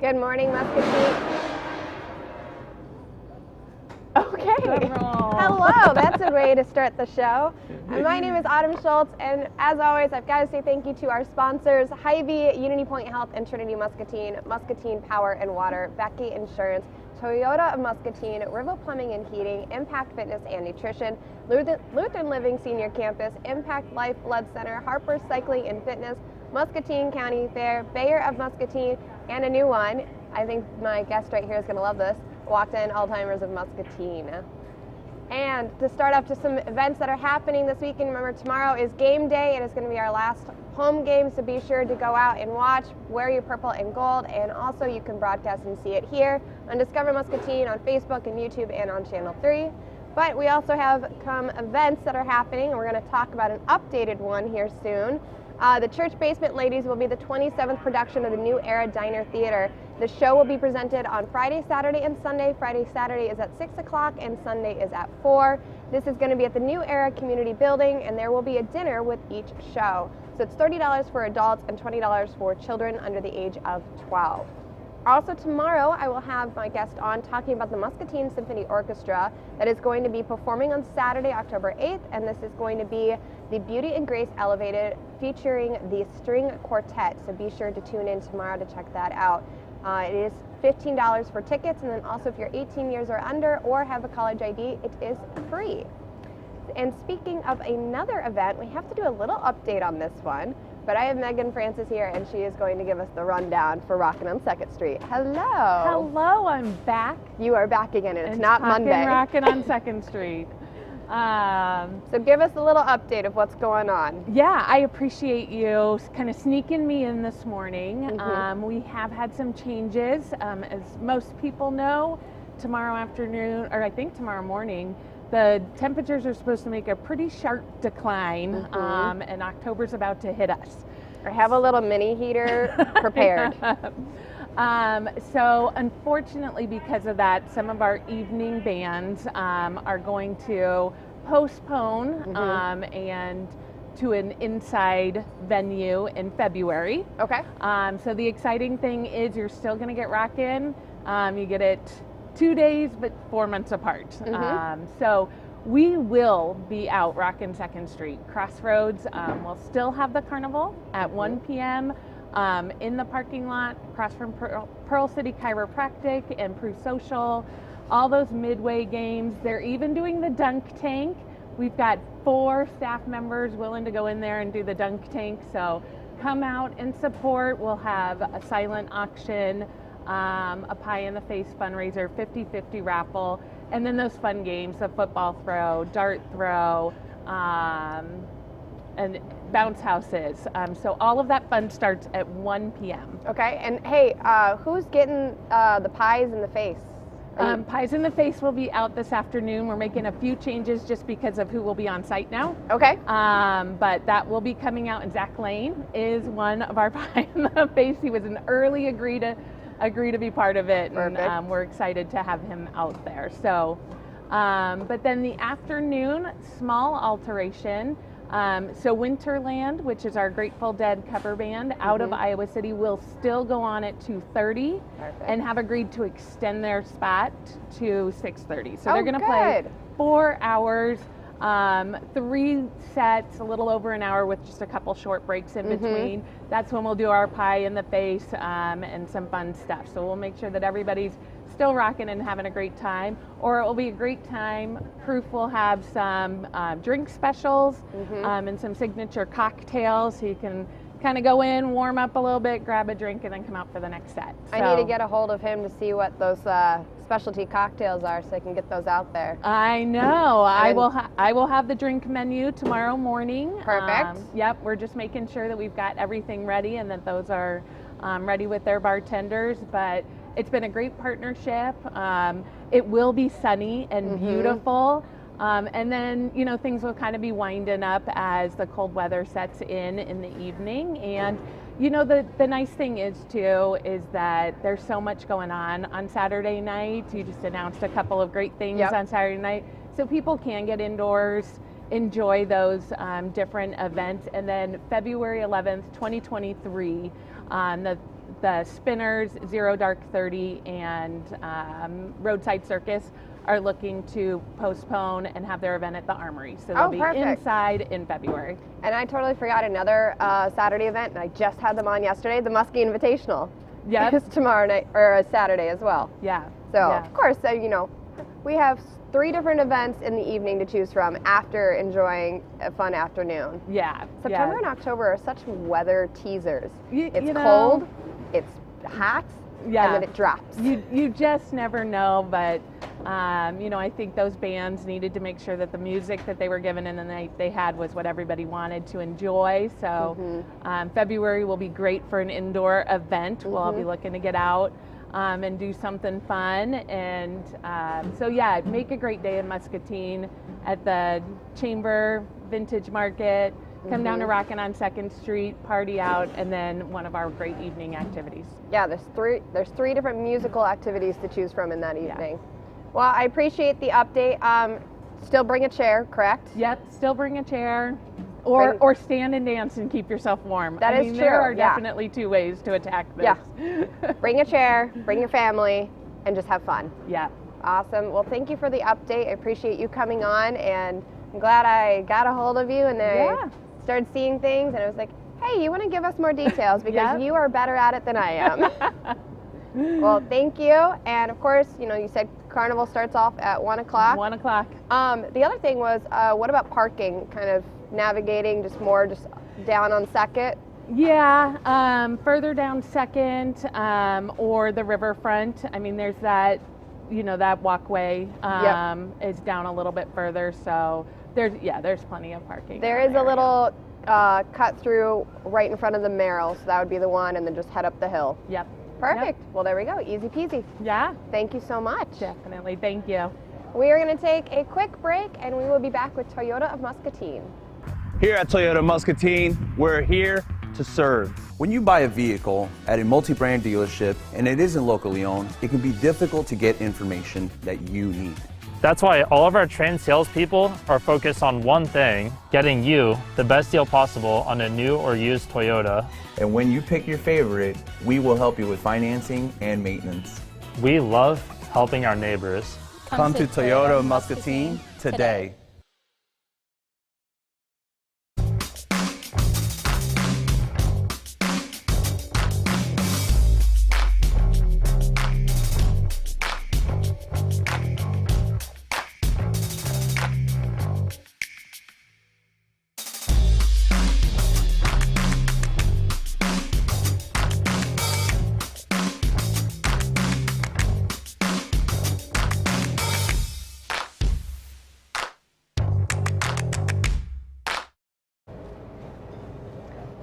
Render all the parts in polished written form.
Good morning, Muscatine. Okay. Hello, that's a way to start the show. My name is Autumn Schultz, and as always, I've got to say thank you to our sponsors, Hy-Vee, Unity Point Health, and Trinity Muscatine, Muscatine Power and Water, Becky Insurance, Toyota of Muscatine, River Plumbing and Heating, Impact Fitness and Nutrition, Lutheran Living Senior Campus, Impact Life Blood Center, Harper's Cycling and Fitness, Muscatine County Fair, Bayer of Muscatine, and a new one. I think my guest right here is going to love this, Walked-In Alzheimer's of Muscatine. And to start off, just some events that are happening this weekend. Remember, tomorrow is game day. It is going to be our last home game, so be sure to go out and watch, wear your purple and gold, and also you can broadcast and see it here on Discover Muscatine on Facebook and YouTube and on Channel 3. But we also have some events that are happening, and we're going to talk about an updated one here soon. The Church Basement Ladies will be the 27th production of the New Era Diner Theater. The show will be presented on Friday, Saturday, and Sunday. Saturday is at 6 o'clock and Sunday is at 4. This is going to be at the New Era Community Building, and there will be a dinner with each show. So it's $30 for adults and $20 for children under the age of 12. Also tomorrow, I will have my guest on talking about the Muscatine Symphony Orchestra that is going to be performing on Saturday, October 8th, and this is going to be the Beauty and Grace Elevated featuring the String Quartet, so be sure to tune in tomorrow to check that out. It is $15 for tickets, and then also if you're 18 years or under or have a college ID, it is free. And speaking of another event, we have to do a little update on this one. But I have Megan Francis here, and she is going to give us the rundown for Rockin' on 2nd Street. Hello. Hello, I'm back. You are back again, and it's not Monday. Rockin' on 2nd Street. So give us a little update of what's going on. Yeah, I appreciate you kind of sneaking me in this morning. Mm-hmm. We have had some changes. As most people know, tomorrow afternoon, or I think tomorrow morning, the temperatures are supposed to make a pretty sharp decline, mm-hmm. And October's about to hit us. I have a little mini heater prepared. So unfortunately, because of that, some of our evening bands are going to postpone mm-hmm. And to an inside venue in February. Okay. So the exciting thing is you're still going to get Rockin'. You get it 2 days, but 4 months apart. Mm-hmm. So we will be out Rockin' 2nd Street. Crossroads will still have the carnival at 1 p.m. In the parking lot, across from Pearl City Chiropractic and Proof Social. All those midway games. They're even doing the dunk tank. We've got 4 staff members willing to go in there and do the dunk tank. So come out and support. We'll have a silent auction, a pie in the face fundraiser, 50-50 raffle, and then those fun games, the football throw, dart throw, and bounce houses. So all of that fun starts at 1 p.m. Okay, and hey, who's getting the pies in the face? Pies in the face will be out this afternoon. We're making a few changes just because of who will be on site now. Okay. But that will be coming out, and Zach Lane is one of our pie in the face. He was an early agree to be part of it. Perfect. And we're excited to have him out there. So, but then the afternoon, small alteration. So Winterland, which is our Grateful Dead cover band out mm-hmm. of Iowa City, will still go on at 2:30 and have agreed to extend their spot to 6:30. So they're going to play 4 hours, 3 sets, a little over an hour with just a couple short breaks in mm-hmm. between. That's when we'll do our pie in the face and some fun stuff. So we'll make sure that everybody's still rocking and having a great time, or it will be a great time. Proof will have some drink specials mm-hmm. And some signature cocktails, so you can kind of go in, warm up a little bit, grab a drink, and then come out for the next set. I need to get a hold of him to see what those specialty cocktails are, so I can get those out there. I know. I will have the drink menu tomorrow morning. Perfect. Yep. We're just making sure that we've got everything ready and that those are ready with their bartenders. But it's been a great partnership. It will be sunny and mm-hmm. beautiful. And then, things will kind of be winding up as the cold weather sets in the evening. And, the nice thing is, too, is that there's so much going on Saturday night. You just announced a couple of great things yep. on Saturday night. So people can get indoors, enjoy those different events. And then February 11th, 2023, the Spinners, Zero Dark 30, and Roadside Circus are looking to postpone and have their event at the Armory. So they'll be perfect. inside in February. And I totally forgot another Saturday event, and I just had them on yesterday, the Muskie Invitational. Yep. It's tomorrow night, or Saturday as well. Yeah. So, yeah. of course, you know, we have 3 different events in the evening to choose from after enjoying a fun afternoon. Yeah. September and October are such weather teasers. It's you know, cold, it's hot, yeah. and then it drops. You just never know, but you know, I think those bands needed to make sure that the music that they were given and the night they had was what everybody wanted to enjoy. So February will be great for an indoor event. We'll all be looking to get out and do something fun. And so yeah, make a great day in Muscatine at the Chamber Vintage Market. Come down to Rockin on 2nd Street, party out, and then one of our great evening activities. Yeah, there's three different musical activities to choose from in that evening. Yeah. Well, I appreciate the update. Still bring a chair, correct? Yep, still bring a chair. Or stand and dance and keep yourself warm. That is true. There are definitely 2 ways to attack this. Yeah. Bring a chair, bring your family, and just have fun. Yeah. Awesome. Well, thank you for the update. I appreciate you coming on, and I'm glad I got a hold of you and I started seeing things, and I was like, hey, you want to give us more details because you are better at it than I am. Well, thank you. And of course, you know, you said Carnival starts off at 1 o'clock. 1 o'clock. The other thing was, what about parking? Kind of navigating just down on 2nd? Yeah, further down 2nd or the riverfront. I mean, there's that, you know, that walkway is down a little bit further. So there's plenty of parking. There is a little cut through right in front of the Merrill, so that would be the one, and then just head up the hill. Yep. Perfect. Well, there we go. Easy peasy. Yeah. Thank you so much. Definitely. Thank you. We are going to take a quick break, and we will be back with Toyota of Muscatine. Here at Toyota Muscatine, we're here to serve. When you buy a vehicle at a multi-brand dealership and it isn't locally owned, it can be difficult to get information that you need. That's why all of our trained salespeople are focused on one thing, getting you the best deal possible on a new or used Toyota. And when you pick your favorite, we will help you with financing and maintenance. We love helping our neighbors. Come to Toyota Muscatine today.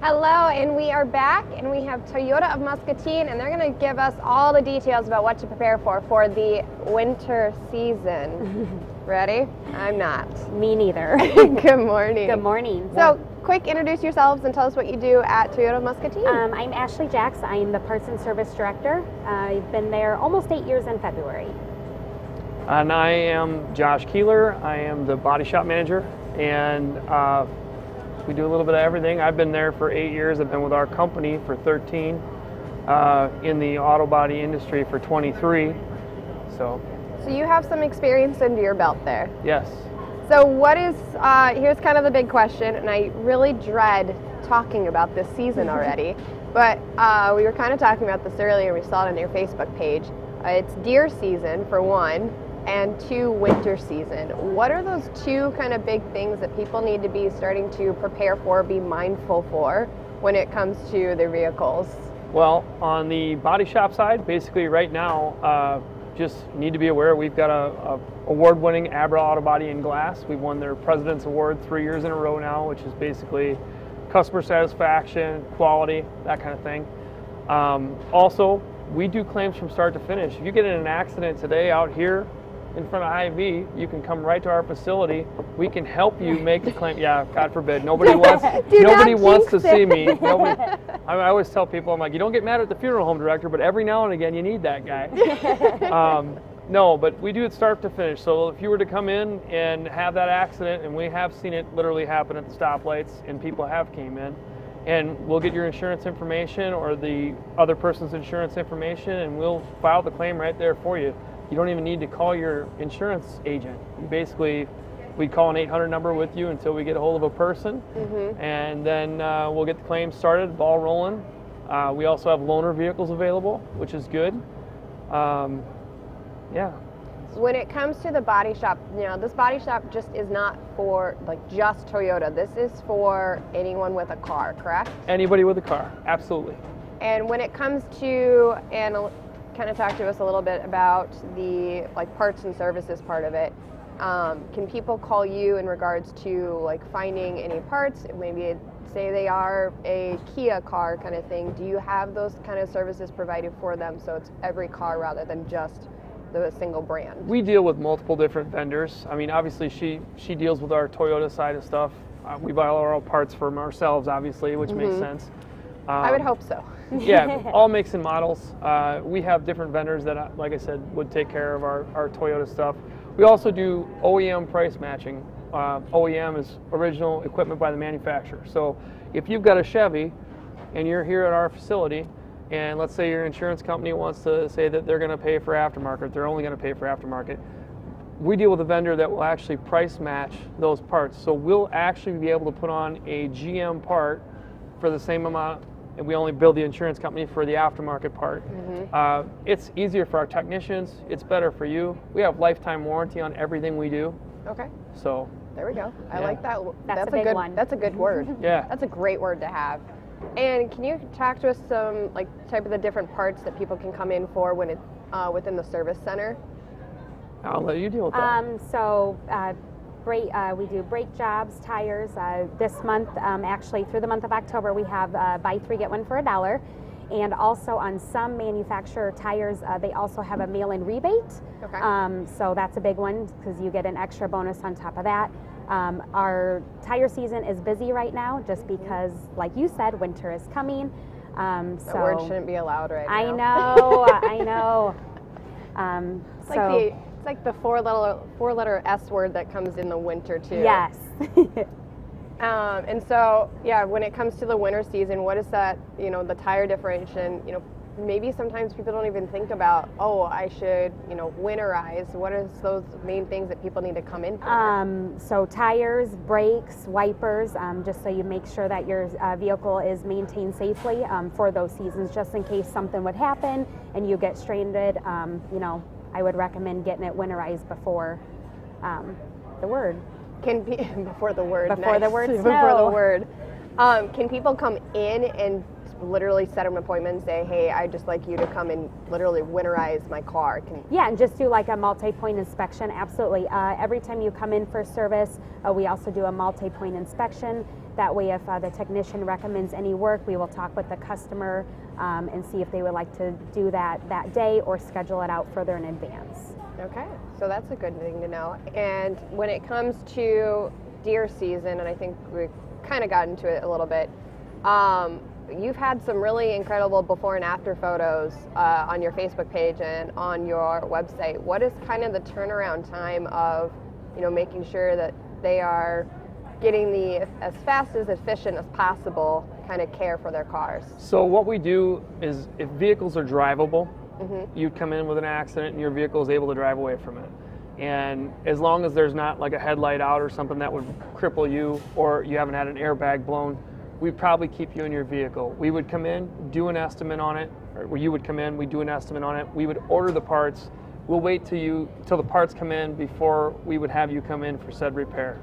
Hello, and we are back, and we have Toyota of Muscatine, and they're going to give us all the details about what to prepare for the winter season. Ready? I'm not. Me neither. Good morning. Good morning. So, quick, introduce yourselves and tell us what you do at Toyota of Muscatine. I'm Ashley Jacks. I am the Parts and Service Director. I've been there almost 8 years in February. And I am Josh Kieler. I am the body shop manager, and we do a little bit of everything. I've been there for 8 years. I've been with our company for 13, in the auto body industry for 23. So you have some experience under your belt there. Yes. So what is, here's kind of the big question, and I really dread talking about this season already, but we were kind of talking about this earlier. We saw it on your Facebook page. It's deer season for one, and 2, winter season. What are those 2 kind of big things that people need to be starting to prepare for, be mindful for when it comes to their vehicles? Well, on the body shop side, basically right now, just need to be aware we've got a award-winning Abra Auto Body and Glass. We've won their President's Award 3 years in a row now, which is basically customer satisfaction, quality, that kind of thing. Also, we do claims from start to finish. If you get in an accident today out here in front of Hy-Vee, you can come right to our facility. We can help you make the claim. Yeah, God forbid. Nobody wants to see me. I always tell people, I'm like, you don't get mad at the funeral home director, but every now and again you need that guy. No, but we do it start to finish. So if you were to come in and have that accident, and we have seen it literally happen at the stoplights, and people have came in, and we'll get your insurance information or the other person's insurance information, and we'll file the claim right there for you. You don't even need to call your insurance agent. You basically, we call an 800 number with you until we get a hold of a person, and then we'll get the claim started, ball rolling. We also have loaner vehicles available, which is good. Yeah. When it comes to the body shop, this body shop just is not for just Toyota. This is for anyone with a car, correct? Anybody with a car, absolutely. And when it comes to, and kind of talk to us a little bit about the parts and services part of it, can people call you in regards to finding any parts? Maybe say they are a Kia car kind of thing. Do you have those kind of services provided for them so it's every car rather than just the single brand? We deal with multiple different vendors. I mean, obviously she deals with our Toyota side of stuff. We buy all our parts from ourselves, obviously, which makes sense. I would hope so. Yeah, all makes and models. We have different vendors that, like I said, would take care of our Toyota stuff. We also do OEM price matching. OEM is original equipment by the manufacturer. So if you've got a Chevy and you're here at our facility, and let's say your insurance company wants to say that they're going to pay for aftermarket, they're only going to pay for aftermarket, we deal with a vendor that will actually price match those parts. So we'll actually be able to put on a GM part for the same amount, and we only bill the insurance company for the aftermarket part. It's easier for our technicians, it's better for you. We have lifetime warranty on everything we do. Okay. So there we go. I like that. That's a big good one. That's a good word. Yeah. That's a great word to have. And can you talk to us some type of the different parts that people can come in for when it's within the service center? I'll let you deal with that. We do brake jobs, tires. This month, actually through the month of October, we have buy three, get one for $1. And also on some manufacturer tires, they also have a mail-in rebate. Okay. So that's a big one because you get an extra bonus on top of that. Our tire season is busy right now just because, like you said, winter is coming. That word shouldn't be allowed right I now. know, I know. It's like the four-letter S word that comes in the winter too. Yes. And so, yeah, when it comes to the winter season, what is that, the tire differentiation, maybe sometimes people don't even think about, oh, I should, winterize. What are those main things that people need to come in for? So tires, brakes, wipers, just so you make sure that your vehicle is maintained safely for those seasons, just in case something would happen and you get stranded. I would recommend getting it winterized before the word. Before the word. Before the word. Before the word. Can people come in and literally set an appointment and say, hey, I'd just like you to come and literally winterize my car? Yeah, and just do like a multi-point inspection. Absolutely. Every time you come in for service, we also do a multi-point inspection. That way, if the technician recommends any work, we will talk with the customer and see if they would like to do that day or schedule it out further in advance. Okay, so that's a good thing to know. And when it comes to deer season, and I think we kind of got into it a little bit, you've had some really incredible before and after photos on your Facebook page and on your website. What is kind of the turnaround time of, making sure that they are getting the as fast as efficient as possible kind of care for their cars? So what we do is if vehicles are drivable, you come in with an accident and your vehicle is able to drive away from it. And as long as there's not like a headlight out or something that would cripple you, or you haven't had an airbag blown, we'd probably keep you in your vehicle. We would come in, do an estimate on it, or you would come in, we'd do an estimate on it, we would order the parts, we'll wait till the parts come in before we would have you come in for said repair.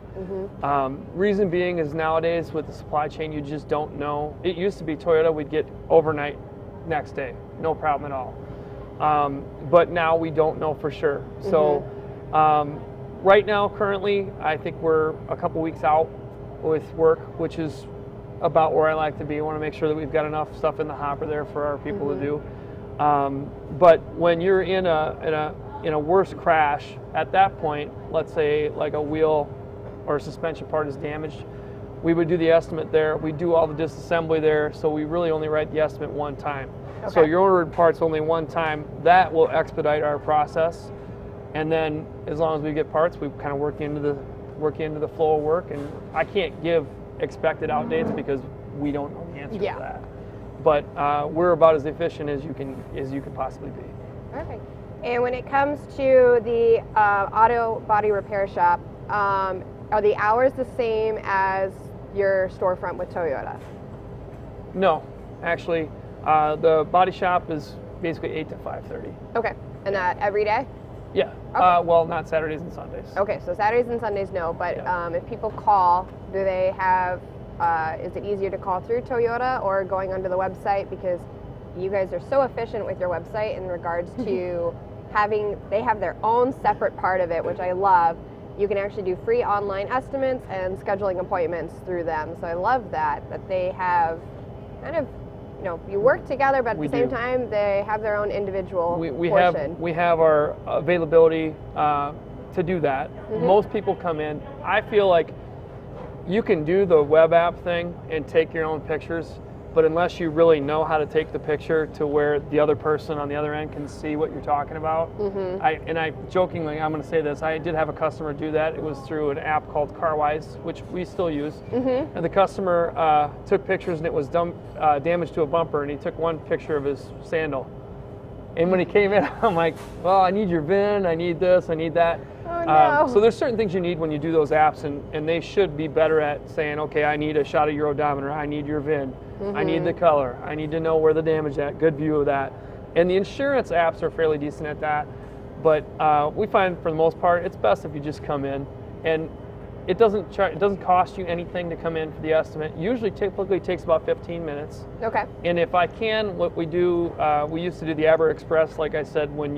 Reason being is nowadays with the supply chain, you just don't know. It used to be Toyota, we'd get overnight next day, no problem at all. But now we don't know for sure. So right now, currently, I think we're a couple weeks out with work, which is about where I like to be. I want to make sure that we've got enough stuff in the hopper there for our people to do. But when you're in a worse crash, at that point, let's say like a wheel or a suspension part is damaged, we would do the estimate there. We do all the disassembly there, so we really only write the estimate one time. Okay. So you're ordering parts only one time. That will expedite our process. And then as long as we get parts, we kind of work into the flow of work. And I can't give expected out dates because we don't know the answer Yeah. to that. But we're about as efficient as you can possibly be. Perfect. And when it comes to the auto body repair shop, are the hours the same as your storefront with Toyota? No, actually, the body shop is basically 8 to 5:30. Okay. And that every day? Yeah. Okay. Well, not Saturdays and Sundays. Okay, so Saturdays and Sundays, no. But Yeah. if people call, do they have? Is it easier to call through Toyota or going onto the website? Because you guys are so efficient with your website in regards to they have their own separate part of it, which I love. You can actually do free online estimates and scheduling appointments through them. So I love that they have kind of, you work together, but at the same time, they have their own individual portion. We have our availability to do that. Most people come in. I feel like you can do the web app thing and take your own pictures, but unless you really know how to take the picture to where the other person on the other end can see what you're talking about. I jokingly, I'm going to say this, I did have a customer do that. It was through an app called CarWise, which we still use. And the customer took pictures and it was damage to a bumper, and he took one picture of his sandal. And when he came in, I'm like, well, I need your VIN, I need this, I need that. Oh, no. So there's certain things you need when you do those apps, and they should be better at saying, okay, I need a shot of your odometer, I need your VIN, I need the color, I need to know where the damage is at, good view of that. And the insurance apps are fairly decent at that, but we find for the most part, it's best if you just come in, and it doesn't cost you anything to come in for the estimate. Usually, typically takes about 15 minutes. Okay. And if I can, what we do, we used to do the Aber Express, like I said, when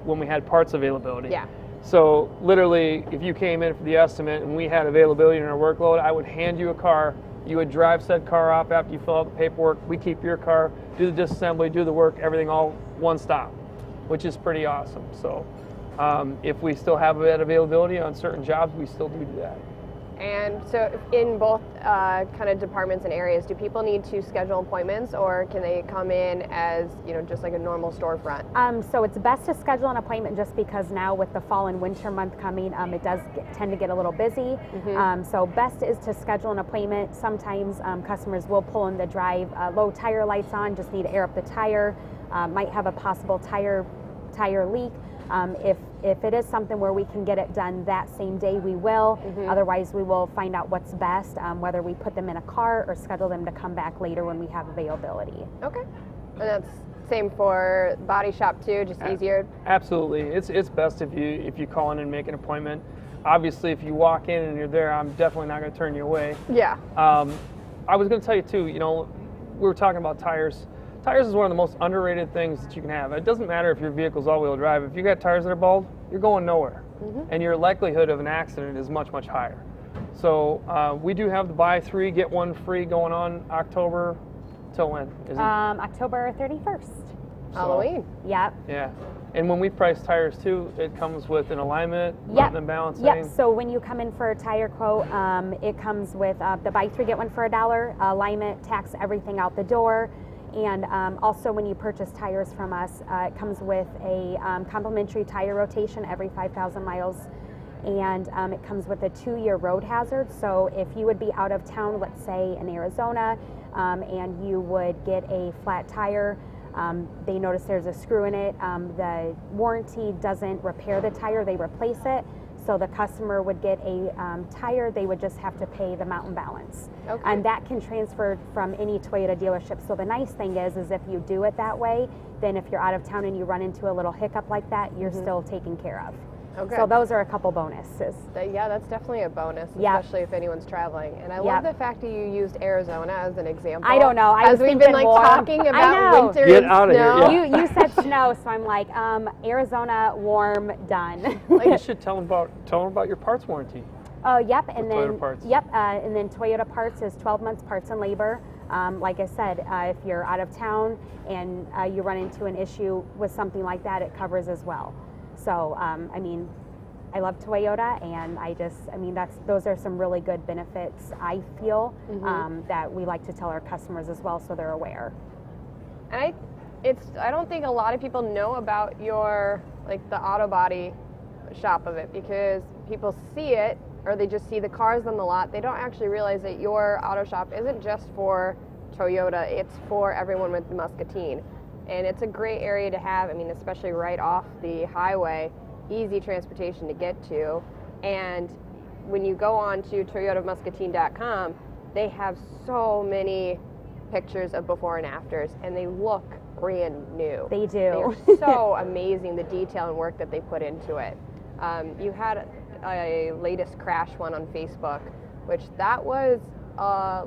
we had parts availability. Yeah. So literally, if you came in for the estimate and we had availability in our workload, I would hand you a car. You would drive said car off after you fill out the paperwork. We keep your car, do the disassembly, do the work, everything all one stop, which is pretty awesome. So if we still have that availability on certain jobs, we still do that. And so in both kind of departments and areas, do people need to schedule appointments, or can they come in as, just like a normal storefront? So it's best to schedule an appointment, just because now with the fall and winter month coming, it does tend to get a little busy. So best is to schedule an appointment. Sometimes customers will pull in the drive, low tire lights on, just need to air up the tire, might have a possible tire leak. If it is something where we can get it done that same day, we will. Otherwise, we will find out what's best, whether we put them in a car or schedule them to come back later when we have availability. Okay. And that's same for body shop too, just easier? Absolutely. It's best if you call in and make an appointment. Obviously, if you walk in and you're there, I'm definitely not going to turn you away. Yeah. I was going to tell you too, we were talking about tires. Tires is one of the most underrated things that you can have. It doesn't matter if your vehicle's all-wheel drive. If you got tires that are bald, you're going nowhere. And your likelihood of an accident is much, much higher. So we do have the buy 3, get 1 free going on October till when? Is it? October 31st. Halloween. Yep. Yeah. And when we price tires too, it comes with an alignment, mounting and balancing. Yep. So when you come in for a tire quote, it comes with the buy 3, get 1 for $1, alignment, tax, everything out the door. And also when you purchase tires from us, it comes with a complimentary tire rotation every 5,000 miles. And it comes with a 2-year road hazard. So if you would be out of town, let's say in Arizona, and you would get a flat tire, they notice there's a screw in it. The warranty doesn't repair the tire, they replace it. So the customer would get a tire, they would just have to pay the mount and balance. Okay. And that can transfer from any Toyota dealership. So the nice thing is if you do it that way, then if you're out of town and you run into a little hiccup like that, you're still taken care of. Okay. So those are a couple bonuses. Yeah, that's definitely a bonus, Yep. especially if anyone's traveling. And I Yep. love the fact that you used Arizona as an example. I don't know. As we've been like warm. talking I about know. winter Get and out of here, snow. yeah. You said snow, so I'm like, Arizona, warm, done. You should tell them about your parts warranty. Yep, and With then Toyota Parts. Yep, and then Toyota Parts is 12 months parts and labor. Like I said, if you're out of town and you run into an issue with something like that, it covers as well. So, I love Toyota, and those are some really good benefits, I feel, that we like to tell our customers as well, so they're aware. And I don't think a lot of people know about your, the auto body shop of it, because people see it or they just see the cars on the lot, they don't actually realize that your auto shop isn't just for Toyota, it's for everyone with the Muscatine. And it's a great area to have, I mean, especially right off the highway, easy transportation to get to. And when you go on to toyotamuscatine.com, they have so many pictures of before and afters, and they look brand new. They do. They're so amazing, the detail and work that they put into it. You had a latest crash one on Facebook, which that was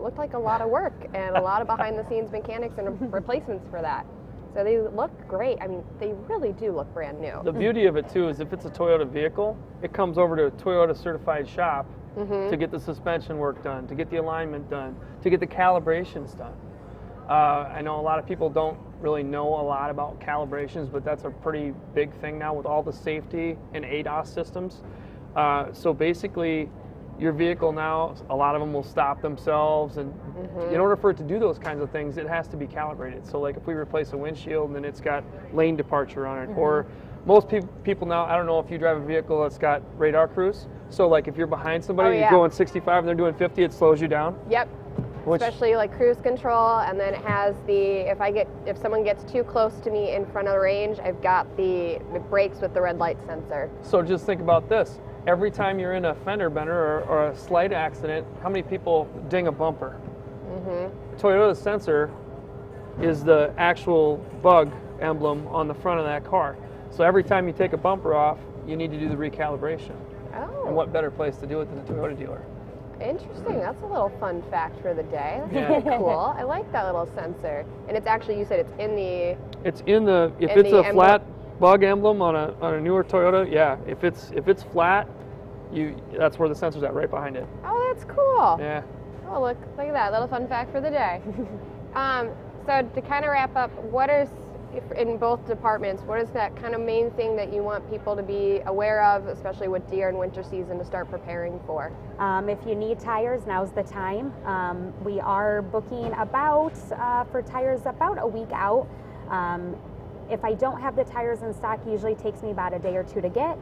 looked like a lot of work and a lot of behind the scenes mechanics and replacements for that. So they look great. I mean, they really do look brand new. The beauty of it too is if it's a Toyota vehicle, it comes over to a Toyota certified shop to get the suspension work done, to get the alignment done, to get the calibrations done. I know a lot of people don't really know a lot about calibrations, but that's a pretty big thing now with all the safety and ADAS systems. So basically, your vehicle now, a lot of them will stop themselves, and in order for it to do those kinds of things, it has to be calibrated. So like if we replace a windshield and then it's got lane departure on it, or most people now, I don't know if you drive a vehicle that's got radar cruise, so like if you're behind somebody, you're going 65 and they're doing 50, it slows you down. Yep. Especially like cruise control, and then it has the, if someone gets too close to me in front of the range, I've got the brakes with the red light sensor. So just think about this. Every time you're in a fender bender or a slight accident, how many people ding a bumper? Toyota's sensor is the actual bug emblem on the front of that car. So every time you take a bumper off, you need to do the recalibration. Oh. And what better place to do it than a Toyota dealer? Interesting. That's a little fun fact for the day. That's pretty cool. I like that little sensor. And it's actually, you said it's in the... It's in the, if it's a flat bug emblem on a newer Toyota, yeah. If it's flat, that's where the sensor's at, right behind it. Oh, that's cool. Yeah. Oh, look at that little fun fact for the day. So to kind of wrap up, what is, in both departments, what is that kind of main thing that you want people to be aware of, especially with deer and winter season, to start preparing for? If you need tires, now's the time. We are booking for tires about a week out. If I don't have the tires in stock, usually takes me about a day or two to get.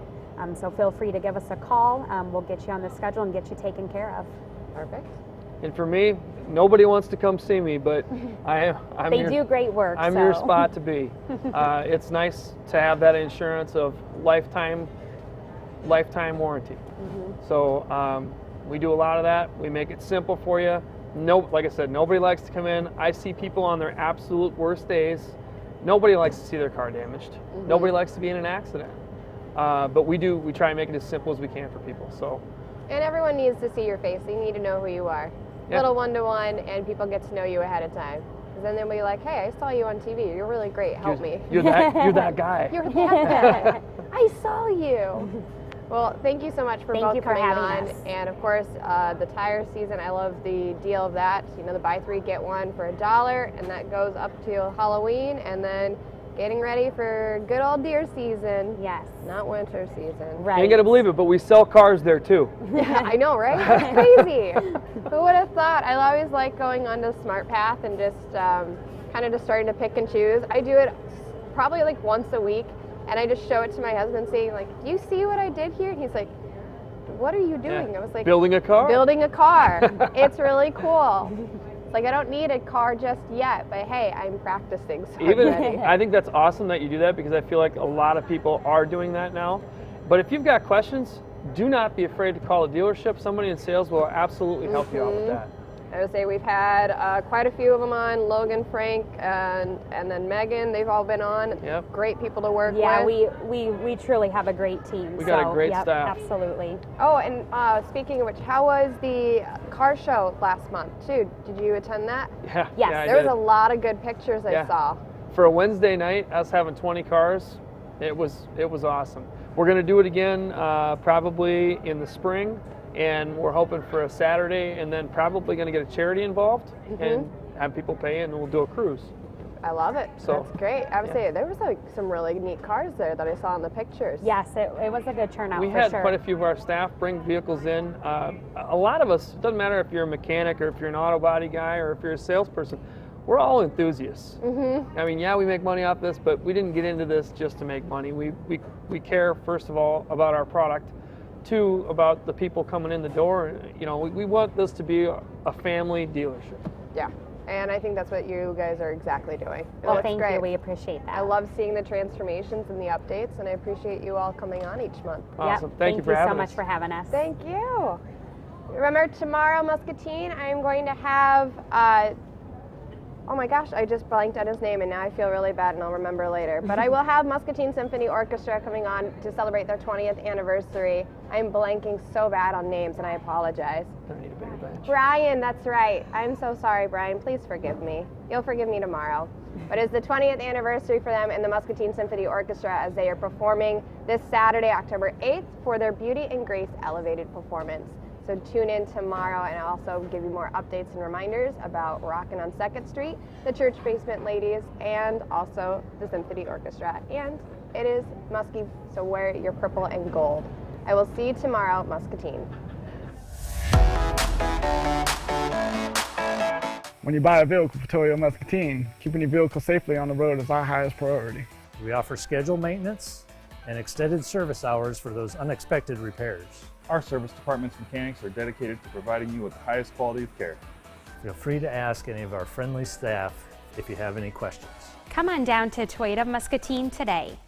So feel free to give us a call. We'll get you on the schedule and get you taken care of. Perfect. And for me, nobody wants to come see me, but They do great work. I'm your spot to be. It's nice to have that insurance of lifetime warranty. So we do a lot of that. We make it simple for you. Like I said, nobody likes to come in. I see people on their absolute worst days. Nobody likes to see their car damaged. Nobody likes to be in an accident. But we try and make it as simple as we can for people. So. And everyone needs to see your face. They need to know who you are. Little one-to-one, and people get to know you ahead of time. Because then they'll be like, hey, I saw you on TV. You're really great. Help me. You're that guy. You're that guy. I saw you. Well, thank you so much for both coming on. And of course, the tire season, I love the deal of that. You know, the buy three, get one for $1, and that goes up to Halloween, and then getting ready for good old deer season. Yes. Not winter season. Right. You ain't gonna believe it, but we sell cars there too. Yeah, I know, right? It's crazy. Who would have thought? I always like going onto SmartPath and just kind of just starting to pick and choose. I do it probably like once a week, and I just show it to my husband saying like, do you see what I did here? And he's like, what are you doing? I was like, building a car? Building a car. It's really cool. Like, I don't need a car just yet, but hey, I'm practicing, so I'm ready. I think that's awesome that you do that, because I feel like a lot of people are doing that now. But if you've got questions, do not be afraid to call a dealership. Somebody in sales will absolutely help you out with that. I would say we've had quite a few of them on, Logan, Frank, and then Megan. They've all been on. Yep. Great people to work with. Yeah, we truly have a great team. We got a great staff. Absolutely. Oh, and speaking of which, how was the car show last month, too? Did you attend that? Yeah. Yes. Yeah, there was a lot of good pictures I saw. For a Wednesday night, us having 20 cars, it was awesome. We're going to do it again probably in the spring. And we're hoping for a Saturday, and then probably going to get a charity involved and have people pay, and we'll do a cruise. I love it. So, that's great. I would say there was like some really neat cars there that I saw in the pictures. Yes, it was a good turnout. We had quite a few of our staff bring vehicles in. A lot of us, it doesn't matter if you're a mechanic or if you're an auto body guy or if you're a salesperson, we're all enthusiasts. I mean, yeah, we make money off this, but we didn't get into this just to make money. We care, first of all, about our product. too about the people coming in the door. You know, we want this to be a family dealership. Yeah. And I think that's what you guys are exactly doing. Well, thank you. We appreciate that. I love seeing the transformations and the updates, and I appreciate you all coming on each month. Awesome. Yep. Thank you for having so us. much for having us. Thank you. Remember, tomorrow, Muscatine, I'm going to have, oh my gosh, I just blanked on his name, and now I feel really bad, and I'll remember later. But I will have Muscatine Symphony Orchestra coming on to celebrate their 20th anniversary. I'm blanking so bad on names, and I apologize. I need a bigger bench. Brian, that's right. I'm so sorry, Brian. Please forgive me. You'll forgive me tomorrow. But it's the 20th anniversary for them and the Muscatine Symphony Orchestra as they are performing this Saturday, October 8th, for their Beauty and Grace Elevated performance. So tune in tomorrow, and I'll also give you more updates and reminders about Rockin' on 2nd Street, the Church Basement Ladies, and also the Symphony Orchestra. And it is Muskie, so wear your purple and gold. I will see you tomorrow, Muscatine. When you buy a vehicle for Toyo Muscatine, keeping your vehicle safely on the road is our highest priority. We offer scheduled maintenance and extended service hours for those unexpected repairs. Our service department's mechanics are dedicated to providing you with the highest quality of care. Feel free to ask any of our friendly staff if you have any questions. Come on down to Toyota Muscatine today.